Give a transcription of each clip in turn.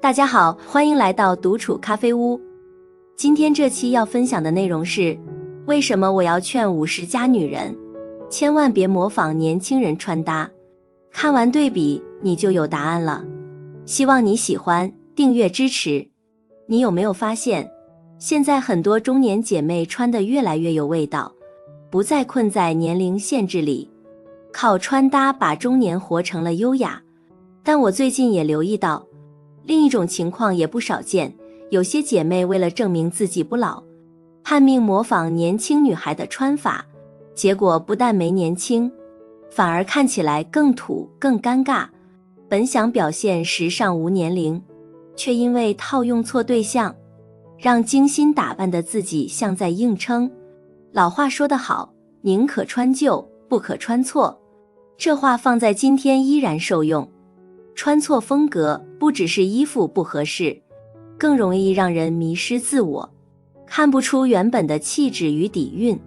大家好，欢迎来到独处咖啡屋。今天这期要分享的内容是，为什么我要劝50+女人千万别模仿年轻人穿搭。看完对比，你就有答案了。希望你喜欢，订阅支持。你有没有发现，现在很多中年姐妹穿得越来越有味道，不再困在年龄限制里，靠穿搭把中年活成了优雅。但我最近也留意到，另一种情况也不少见，有些姐妹为了证明自己不老，叛命模仿年轻女孩的穿法，结果不但没年轻，反而看起来更土更尴尬。本想表现时尚无年龄，却因为套用错对象，让精心打扮的自己像在硬撑。老话说得好，宁可穿旧，不可穿错。这话放在今天依然受用。穿错风格不只是衣服不合适，更容易让人迷失自我，看不出原本的气质与底蕴。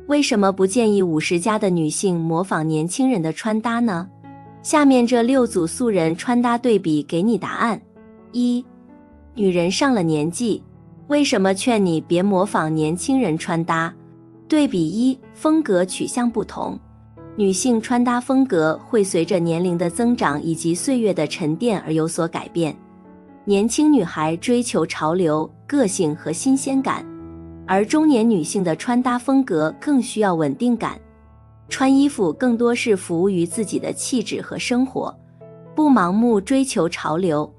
为什么不建议50+的女性模仿年轻人的穿搭呢？下面这6组素人穿搭对比给你答案。1. 女人上了年纪，为什么劝你别模仿年轻人穿搭？对比1，风格取向不同。女性穿搭风格会随着年龄的增长以及岁月的沉淀而有所改变。年轻女孩追求潮流、个性和新鲜感，而中年女性的穿搭风格更需要稳定感。穿衣服更多是服务于自己的气质和生活，不盲目追求潮流。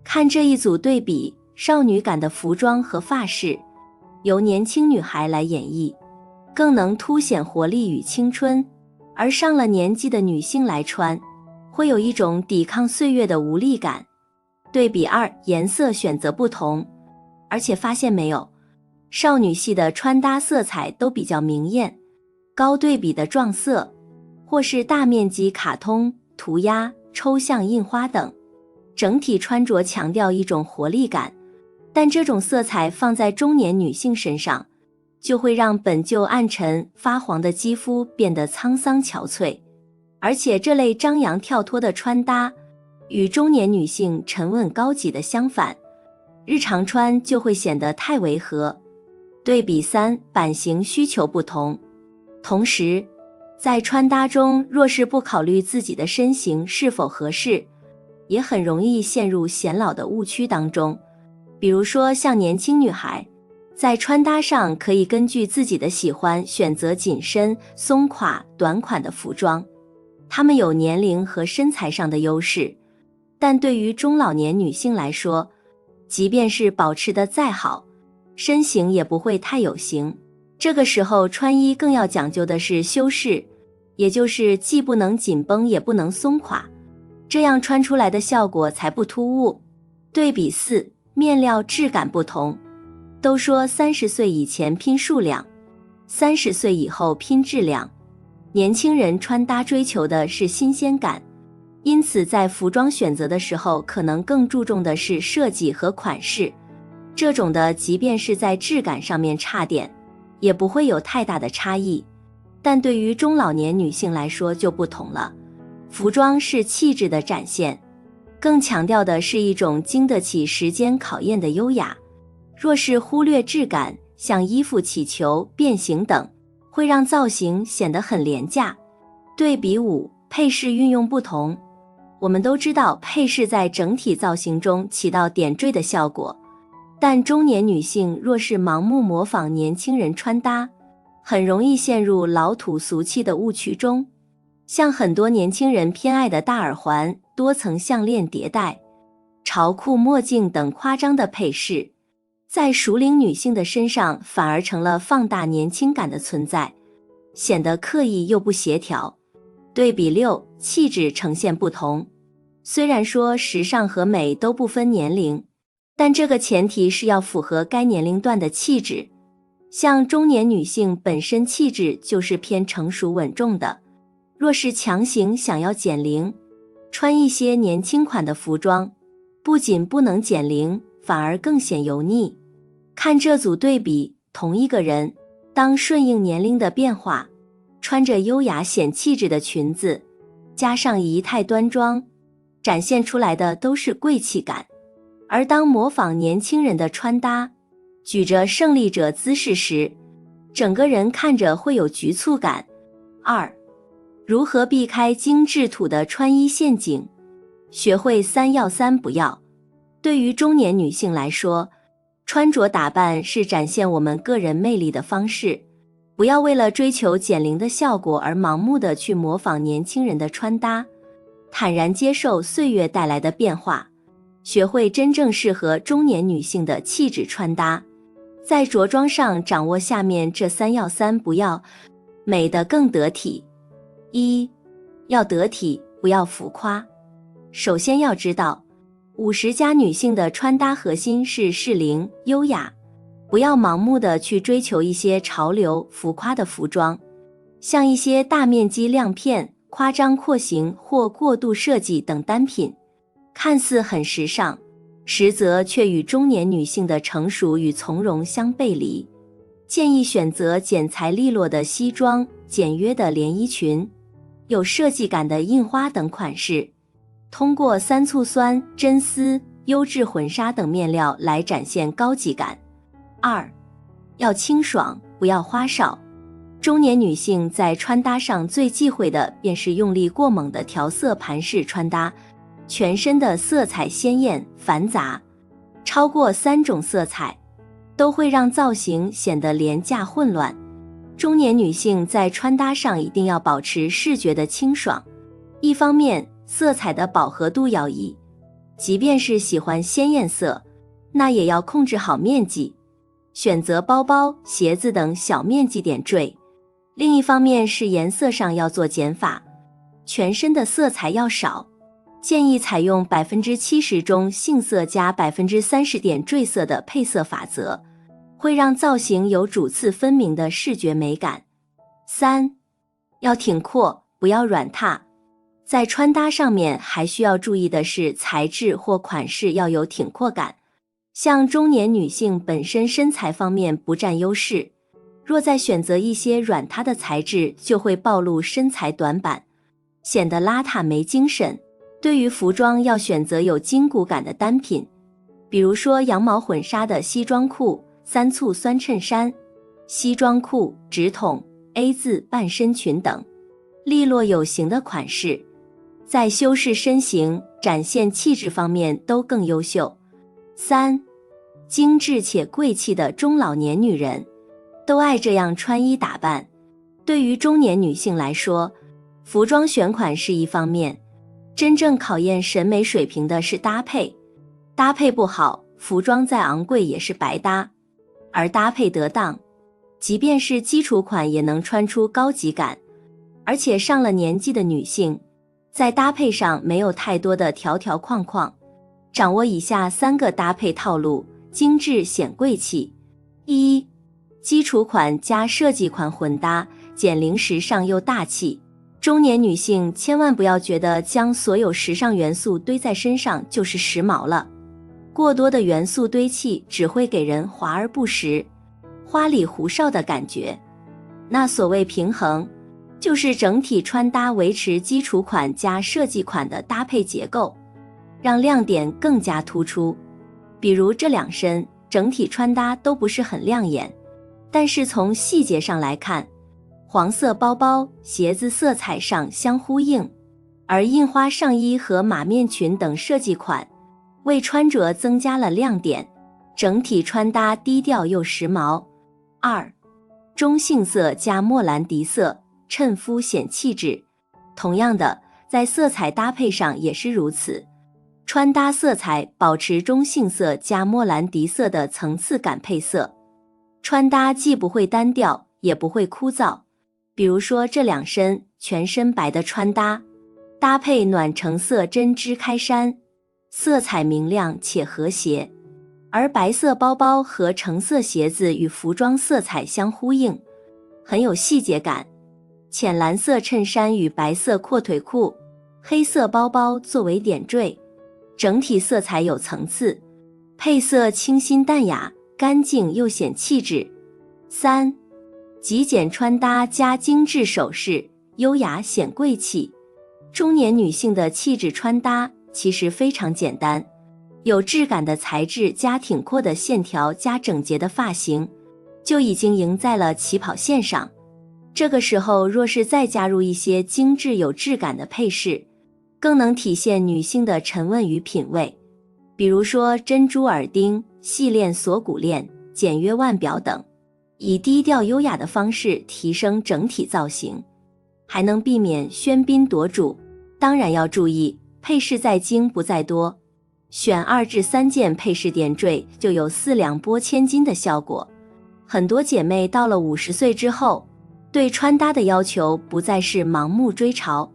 看这一组对比，少女感的服装和发饰由年轻女孩来演绎，更能凸显活力与青春。而上了年纪的女性来穿，会有一种抵抗岁月的无力感。对比2，颜色选择不同。而且发现没有，少女系的穿搭色彩都比较明艳，高对比的撞色，或是大面积卡通、涂鸦、抽象印花等，整体穿着强调一种活力感。但这种色彩放在中年女性身上，就会让本就暗沉发黄的肌肤变得沧桑憔悴。而且这类张扬跳脱的穿搭与中年女性沉稳高级的相反，日常穿就会显得太违和。对比3，版型需求不同。同时，在穿搭中若是不考虑自己的身形是否合适，也很容易陷入显老的误区当中。比如说像年轻女孩，在穿搭上可以根据自己的喜欢选择紧身、松垮、短款的服装，她们有年龄和身材上的优势。但对于中老年女性来说，即便是保持得再好，身形也不会太有型。这个时候穿衣更要讲究的是修饰，也就是既不能紧绷也不能松垮，这样穿出来的效果才不突兀。对比4，面料质感不同。都说30岁以前拼数量，30岁以后拼质量。年轻人穿搭追求的是新鲜感，因此在服装选择的时候可能更注重的是设计和款式。这种的即便是在质感上面差点，也不会有太大的差异。但对于中老年女性来说就不同了，服装是气质的展现，更强调的是一种经得起时间考验的优雅。若是忽略质感，像衣服起球、变形等，会让造型显得很廉价。对比5，配饰运用不同。我们都知道配饰在整体造型中起到点缀的效果，但中年女性若是盲目模仿年轻人穿搭，很容易陷入老土俗气的误区中。像很多年轻人偏爱的大耳环、多层项链叠戴、潮裤、墨镜等夸张的配饰，在熟龄女性的身上反而成了放大年轻感的存在，显得刻意又不协调。对比6，气质呈现不同。虽然说时尚和美都不分年龄，但这个前提是要符合该年龄段的气质。像中年女性本身气质就是偏成熟稳重的，若是强行想要减龄，穿一些年轻款的服装，不仅不能减龄，反而更显油腻。看这组对比，同一个人，当顺应年龄的变化，穿着优雅显气质的裙子，加上仪态端庄，展现出来的都是贵气感。而当模仿年轻人的穿搭，举着胜利者姿势时，整个人看着会有局促感。2. 如何避开精致土的穿衣陷阱？学会3要3不要。对于中年女性来说，穿着打扮是展现我们个人魅力的方式，不要为了追求减龄的效果而盲目的去模仿年轻人的穿搭，坦然接受岁月带来的变化，学会真正适合中年女性的气质穿搭。在着装上掌握下面这3要3不要，美得更得体。1. 要得体，不要浮夸。首先要知道，50+女性的穿搭核心是适龄、优雅，不要盲目的去追求一些潮流、浮夸的服装，像一些大面积亮片、夸张廓形或过度设计等单品，看似很时尚，实则却与中年女性的成熟与从容相背离。建议选择剪裁利落的西装、简约的连衣裙、有设计感的印花等款式，通过三簇酸、真丝、优质混纱等面料来展现高级感。2. 要清爽，不要花哨。中年女性在穿搭上最忌讳的便是用力过猛的调色盘式穿搭，全身的色彩鲜艳繁杂，超过3种色彩都会让造型显得廉价混乱。中年女性在穿搭上一定要保持视觉的清爽，一方面色彩的饱和度要宜，即便是喜欢鲜艳色，那也要控制好面积，选择包包、鞋子等小面积点缀。另一方面是颜色上要做减法，全身的色彩要少，建议采用70%中性色加30%点缀色的配色法则，会让造型有主次分明的视觉美感。3. 要挺阔，不要软塌。在穿搭上面还需要注意的是材质或款式要有挺阔感，像中年女性本身身材方面不占优势，若再选择一些软塌的材质，就会暴露身材短板，显得邋遢没精神。对于服装要选择有筋骨感的单品，比如说羊毛混纱的西装裤、三簇酸衬衫、西装裤、直筒、A 字半身裙等，利落有型的款式，在修饰身形、展现气质方面都更优秀。3. 精致且贵气的中老年女人都爱这样穿衣打扮。对于中年女性来说，服装选款是一方面，真正考验审美水平的是搭配。搭配不好，服装再昂贵也是白搭，而搭配得当，即便是基础款也能穿出高级感。而且上了年纪的女性，在搭配上没有太多的条条框框，掌握以下3个搭配套路，精致显贵气。1. 基础款加设计款混搭，减龄时尚又大气。中年女性千万不要觉得将所有时尚元素堆在身上就是时髦了，过多的元素堆砌只会给人华而不实、花里胡哨的感觉。那所谓平衡，就是整体穿搭维持基础款加设计款的搭配结构，让亮点更加突出。比如这2身整体穿搭都不是很亮眼，但是从细节上来看，黄色包包、鞋子色彩上相呼应，而印花上衣和马面裙等设计款为穿着增加了亮点，整体穿搭低调又时髦。2. 中性色加莫兰迪色，衬肤显气质。同样的，在色彩搭配上也是如此，穿搭色彩保持中性色加莫兰迪色的层次感配色，穿搭既不会单调，也不会枯燥。比如说这2身全身白的穿搭，搭配暖橙色针织开衫，色彩明亮且和谐，而白色包包和橙色鞋子与服装色彩相呼应，很有细节感。浅蓝色衬衫与白色阔腿裤，黑色包包作为点缀，整体色彩有层次，配色清新淡雅，干净又显气质。3. 极简穿搭加精致首饰，优雅显贵气。中年女性的气质穿搭其实非常简单，有质感的材质加挺阔的线条加整洁的发型，就已经赢在了起跑线上。这个时候若是再加入一些精致有质感的配饰，更能体现女性的沉稳与品味。比如说珍珠耳钉、细链锁骨链、简约腕表等，以低调优雅的方式提升整体造型，还能避免喧宾夺主。当然要注意，配饰在精不在多，选2至3件配饰点缀，就有4两拨千斤的效果。很多姐妹到了50岁之后，对穿搭的要求不再是盲目追潮，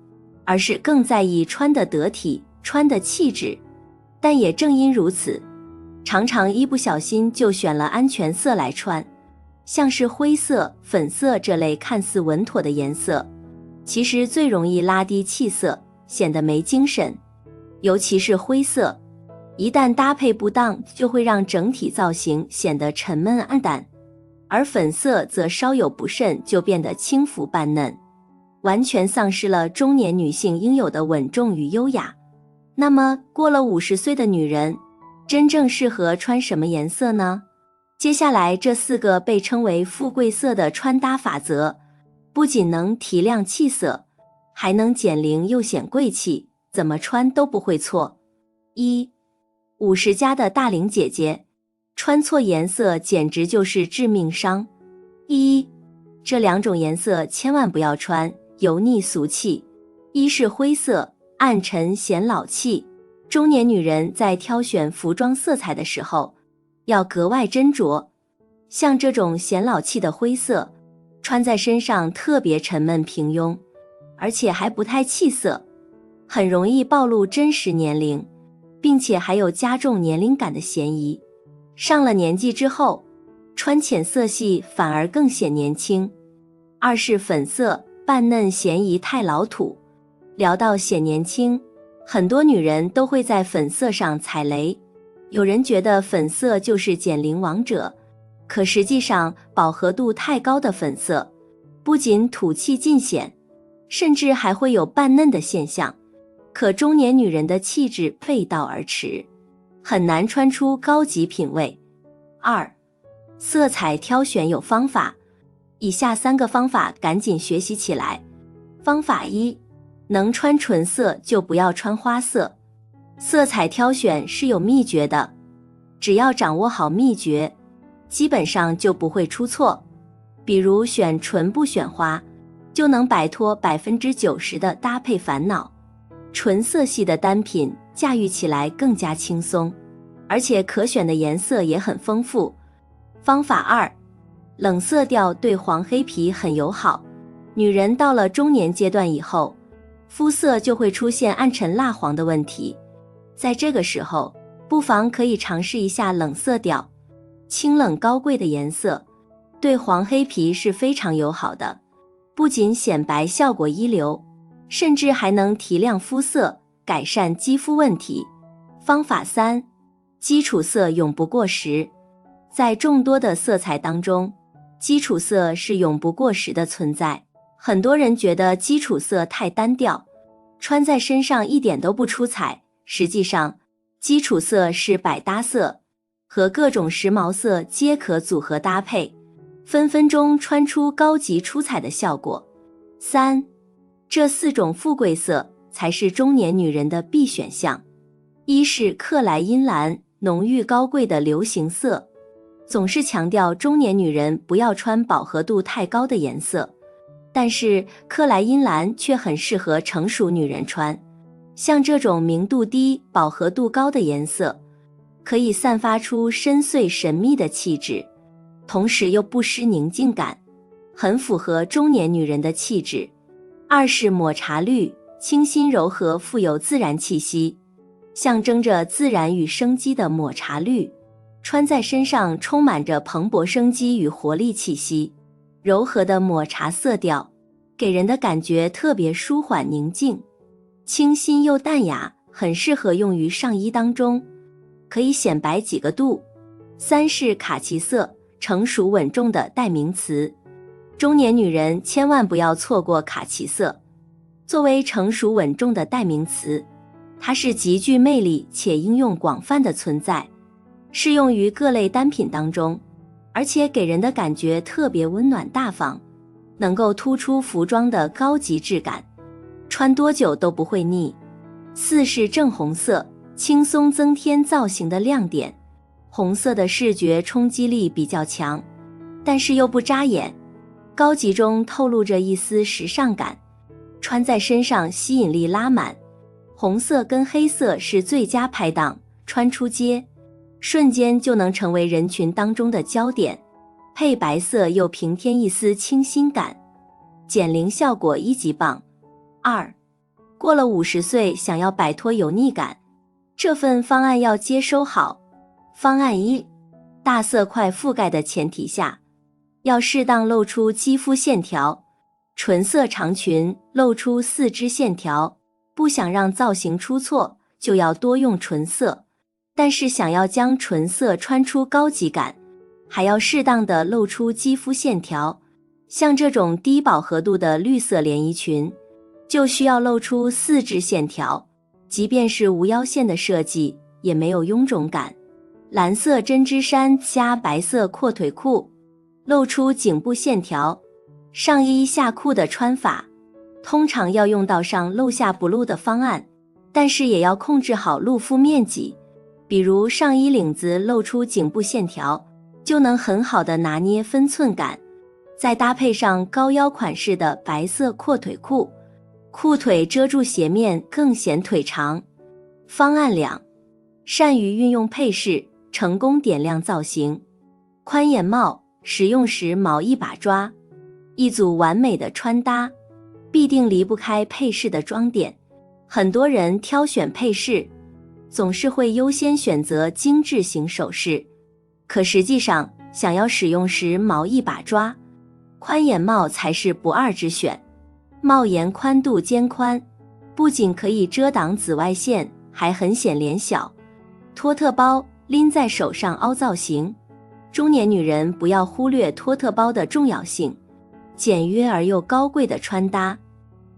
而是更在意穿得得体、穿得气质。但也正因如此，常常一不小心就选了安全色来穿，像是灰色、粉色这类看似稳妥的颜色，其实最容易拉低气色，显得没精神。尤其是灰色，一旦搭配不当，就会让整体造型显得沉闷暗淡，而粉色则稍有不慎就变得轻浮扮嫩，完全丧失了中年女性应有的稳重与优雅。那么过了50岁的女人，真正适合穿什么颜色呢？接下来这4个被称为富贵色的穿搭法则，不仅能提亮气色，还能减龄又显贵气，怎么穿都不会错。1. 50+的大龄姐姐，穿错颜色简直就是致命伤。这2种颜色千万不要穿，油腻俗气。一是灰色，暗沉显老气，中年女人在挑选服装色彩的时候要格外斟酌。像这种显老气的灰色，穿在身上特别沉闷平庸，而且还不太气色，很容易暴露真实年龄，并且还有加重年龄感的嫌疑。上了年纪之后，穿浅色系反而更显年轻。2是粉色，扮嫩嫌疑太老土。聊到显年轻，很多女人都会在粉色上踩雷。有人觉得粉色就是减龄王者，可实际上饱和度太高的粉色不仅土气尽显，甚至还会有扮嫩的现象，可中年女人的气质背道而驰，很难穿出高级品味。2. 色彩挑选有方法，以下3个方法赶紧学习起来。方法1，能穿纯色就不要穿花色。色彩挑选是有秘诀的，只要掌握好秘诀，基本上就不会出错。比如选纯不选花，就能摆脱90%的搭配烦恼。纯色系的单品驾驭起来更加轻松，而且可选的颜色也很丰富。方法2，冷色调对黄黑皮很友好。女人到了中年阶段以后，肤色就会出现暗沉蜡黄的问题，在这个时候，不妨可以尝试一下冷色调，清冷高贵的颜色，对黄黑皮是非常友好的，不仅显白效果一流，甚至还能提亮肤色，改善肌肤问题。方法3，基础色永不过时。在众多的色彩当中，基础色是永不过时的存在。很多人觉得基础色太单调，穿在身上一点都不出彩，实际上基础色是百搭色，和各种时髦色皆可组合搭配，分分钟穿出高级出彩的效果。3，这4种富贵色才是中年女人的必选项。一是克莱因蓝，浓郁高贵的流行色。总是强调中年女人不要穿饱和度太高的颜色，但是克莱因蓝却很适合成熟女人穿。像这种明度低、饱和度高的颜色，可以散发出深邃神秘的气质，同时又不失宁静感，很符合中年女人的气质。2是抹茶绿，清新柔和，富有自然气息，象征着自然与生机的抹茶绿，穿在身上充满着蓬勃生机与活力气息。柔和的抹茶色调给人的感觉特别舒缓宁静，清新又淡雅，很适合用于上衣当中，可以显白几个度。3是卡其色，成熟稳重的代名词。中年女人千万不要错过卡其色。作为成熟稳重的代名词，它是极具魅力且应用广泛的存在，适用于各类单品当中，而且给人的感觉特别温暖大方，能够突出服装的高级质感，穿多久都不会腻。4是正红色，轻松增添造型的亮点。红色的视觉冲击力比较强，但是又不扎眼，高级中透露着一丝时尚感，穿在身上吸引力拉满。红色跟黑色是最佳拍档，穿出街，瞬间就能成为人群当中的焦点，配白色又平添一丝清新感，减龄效果一级棒。2，过了50岁想要摆脱油腻感，这份方案要接收好。方案1，大色块覆盖的前提下，要适当露出肌肤线条，纯色长裙露出4肢线条，不想让造型出错，就要多用纯色，但是想要将纯色穿出高级感，还要适当的露出肌肤线条。像这种低饱和度的绿色连衣裙，就需要露出4肢线条，即便是无腰线的设计，也没有臃肿感。蓝色针织衫加白色阔腿裤，露出颈部线条。上衣下裤的穿法，通常要用到上露下不露的方案，但是也要控制好露肤面积。比如上衣领子露出颈部线条，就能很好的拿捏分寸感。再搭配上高腰款式的白色阔腿裤，裤腿遮住鞋面更显腿长。方案2，善于运用配饰，成功点亮造型。宽檐帽，使用时毛一把抓，一组完美的穿搭，必定离不开配饰的装点。很多人挑选配饰，总是会优先选择精致型首饰，可实际上想要使用时毛一把抓，宽檐帽才是不二之选。帽檐宽度肩宽，不仅可以遮挡紫外线，还很显脸小。托特包拎在手上凹造型，中年女人不要忽略托特包的重要性，简约而又高贵的穿搭，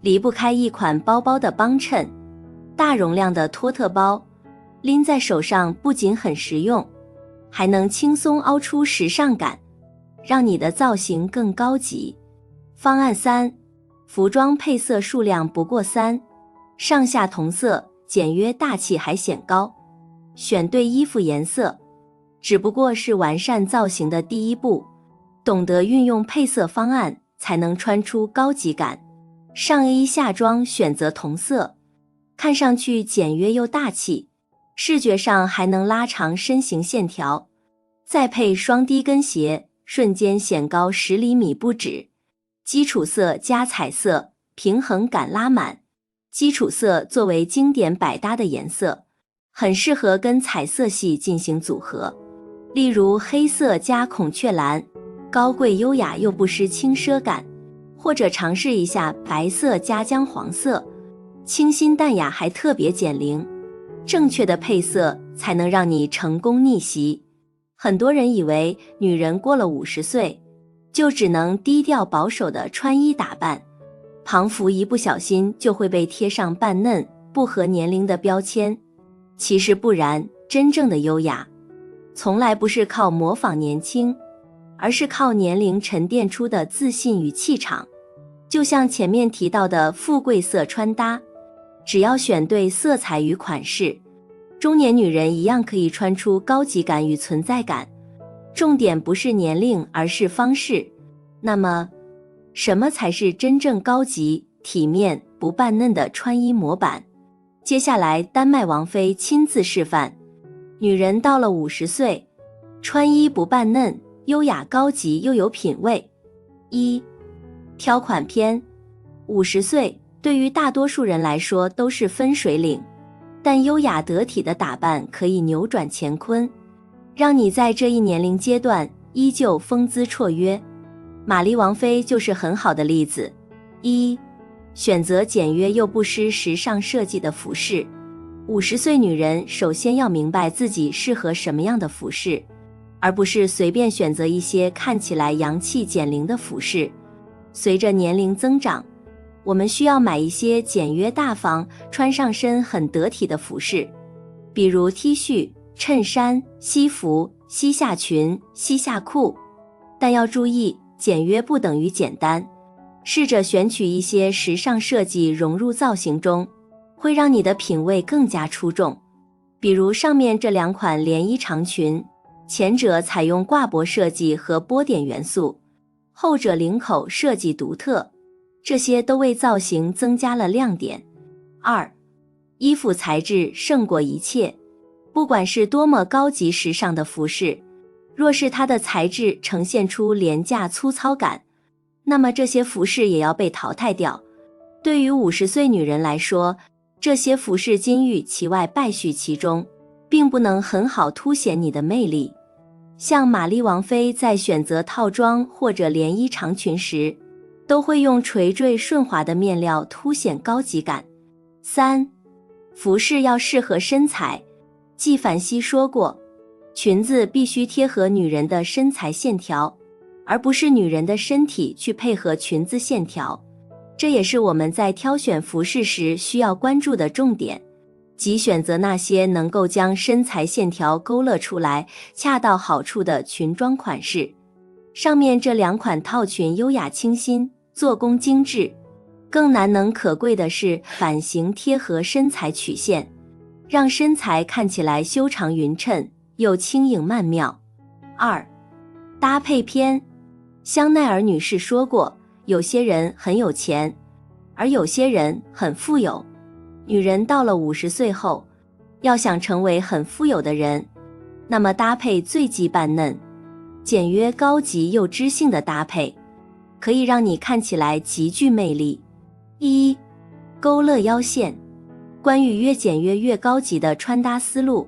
离不开一款包包的帮衬。大容量的托特包拎在手上不仅很实用，还能轻松凹出时尚感，让你的造型更高级。方案3，服装配色数量不过3，上下同色，简约大气还显高。选对衣服颜色，只不过是完善造型的第一步，懂得运用配色方案，才能穿出高级感。上衣下装选择同色，看上去简约又大气，视觉上还能拉长身形线条。再配双低跟鞋，瞬间显高10厘米不止。基础色加彩色，平衡感拉满。基础色作为经典百搭的颜色，很适合跟彩色系进行组合，例如黑色加孔雀蓝，高贵优雅又不失轻奢感，或者尝试一下白色加姜黄色，清新淡雅还特别减龄。正确的配色才能让你成功逆袭。很多人以为女人过了50岁，就只能低调保守的穿衣打扮，旁服一不小心就会被贴上扮嫩、不合年龄的标签。其实不然，真正的优雅，从来不是靠模仿年轻，而是靠年龄沉淀出的自信与气场。就像前面提到的富贵色穿搭，只要选对色彩与款式，中年女人一样可以穿出高级感与存在感。重点不是年龄，而是方式。那么，什么才是真正高级、体面、不扮嫩的穿衣模板？接下来，丹麦王妃亲自示范，女人到了50岁，穿衣不扮嫩，优雅高级又有品味。1、挑款篇。50岁对于大多数人来说都是分水岭，但优雅得体的打扮可以扭转乾坤，让你在这一年龄阶段依旧风姿绰约。玛丽王妃就是很好的例子。1、选择简约又不失时尚设计的服饰。50岁女人首先要明白自己适合什么样的服饰，而不是随便选择一些看起来洋气减龄的服饰。随着年龄增长我们需要买一些简约大方、穿上身很得体的服饰，比如 T 恤、衬衫、西服、西下裙、西下裤。但要注意，简约不等于简单，试着选取一些时尚设计融入造型中，会让你的品味更加出众。比如上面这2款连衣长裙，前者采用挂脖设计和波点元素，后者领口设计独特，这些都为造型增加了亮点。2. 衣服材质胜过一切。不管是多么高级时尚的服饰，若是它的材质呈现出廉价粗糙感，那么这些服饰也要被淘汰掉。对于50岁女人来说，这些服饰金玉其外败絮其中，并不能很好凸显你的魅力。像玛丽王妃在选择套装或者连衣长裙时，都会用垂坠顺滑的面料凸显高级感。3. 服饰要适合身材。纪梵希说过，裙子必须贴合女人的身材线条，而不是女人的身体去配合裙子线条。这也是我们在挑选服饰时需要关注的重点，即选择那些能够将身材线条勾勒出来、恰到好处的裙装款式。上面这2款套裙优雅清新，做工精致，更难能可贵的是版型贴合身材曲线，让身材看起来修长匀称又轻盈曼妙。2. 搭配篇。香奈儿女士说过，有些人很有钱，而有些人很富有。女人到了50岁后，要想成为很富有的人，那么搭配最基扮嫩、简约高级又知性的搭配，可以让你看起来极具魅力。1. 勾勒腰线。关于越简约越高级的穿搭思路，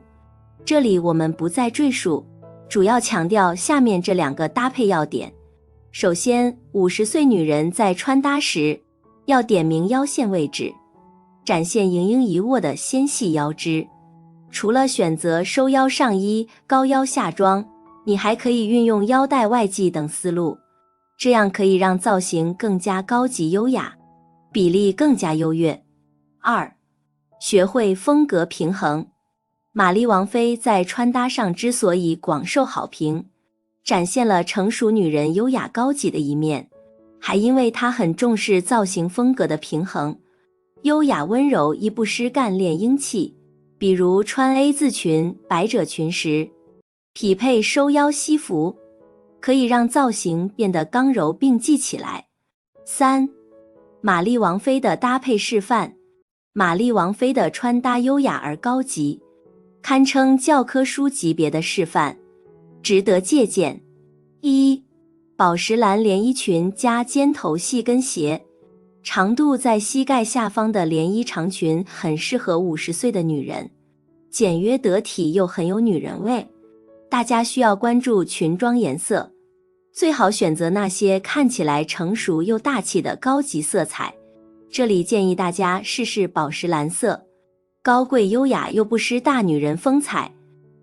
这里我们不再赘述，主要强调下面这2个搭配要点。首先，50岁女人在穿搭时要点明腰线位置，展现盈盈一握的纤细腰肢。除了选择收腰上衣、高腰下装，你还可以运用腰带外系等思路，这样可以让造型更加高级优雅，比例更加优越。2. 学会风格平衡。玛丽王妃在穿搭上之所以广受好评，展现了成熟女人优雅高级的一面，还因为她很重视造型风格的平衡，优雅温柔亦不失干练英气。比如穿 A 字裙、百褶裙时，匹配收腰西服，可以让造型变得刚柔并济起来。3. 玛丽王妃的搭配示范。玛丽王妃的穿搭优雅而高级，堪称教科书级别的示范，值得借鉴。1. 宝石蓝连衣裙加尖头细跟鞋。长度在膝盖下方的连衣长裙很适合50岁的女人，简约得体又很有女人味。大家需要关注裙装颜色，最好选择那些看起来成熟又大气的高级色彩。这里建议大家试试宝石蓝色，高贵优雅又不失大女人风采，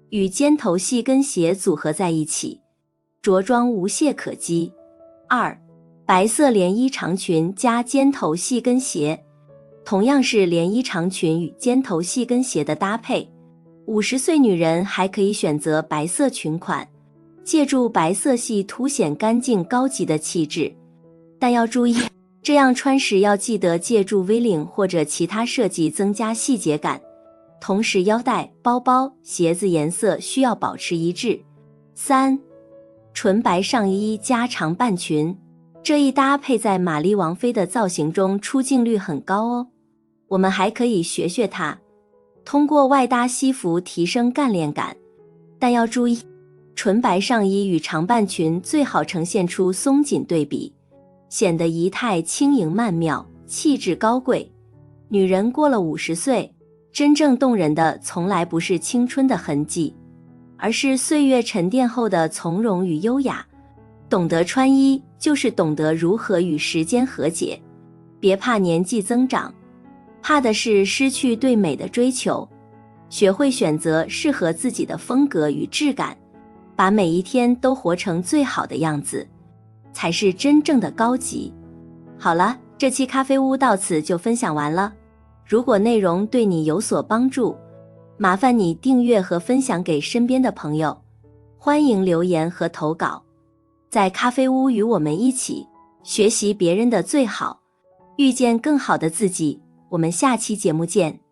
与尖头细跟鞋组合在一起，着装无懈可击。2. 白色连衣长裙加尖头细跟鞋。同样是连衣长裙与尖头细跟鞋的搭配，50岁女人还可以选择白色裙款，借助白色系凸显干净高级的气质。但要注意，这样穿时要记得借助 V 领或者其他设计增加细节感，同时腰带、包包、鞋子颜色需要保持一致。3. 纯白上衣加长半裙。这一搭配在玛丽王妃的造型中出镜率很高哦，我们还可以学学它，通过外搭西服提升干练感。但要注意，纯白上衣与长半裙最好呈现出松紧对比，显得仪态轻盈曼妙，气质高贵。女人过了50岁，真正动人的从来不是青春的痕迹，而是岁月沉淀后的从容与优雅。懂得穿衣，就是懂得如何与时间和解。别怕年纪增长，怕的是失去对美的追求。学会选择适合自己的风格与质感，把每一天都活成最好的样子，才是真正的高级。好了，这期咖啡屋到此就分享完了，如果内容对你有所帮助，麻烦你订阅和分享给身边的朋友，欢迎留言和投稿，在咖啡屋与我们一起学习别人的最好，遇见更好的自己。我们下期节目见。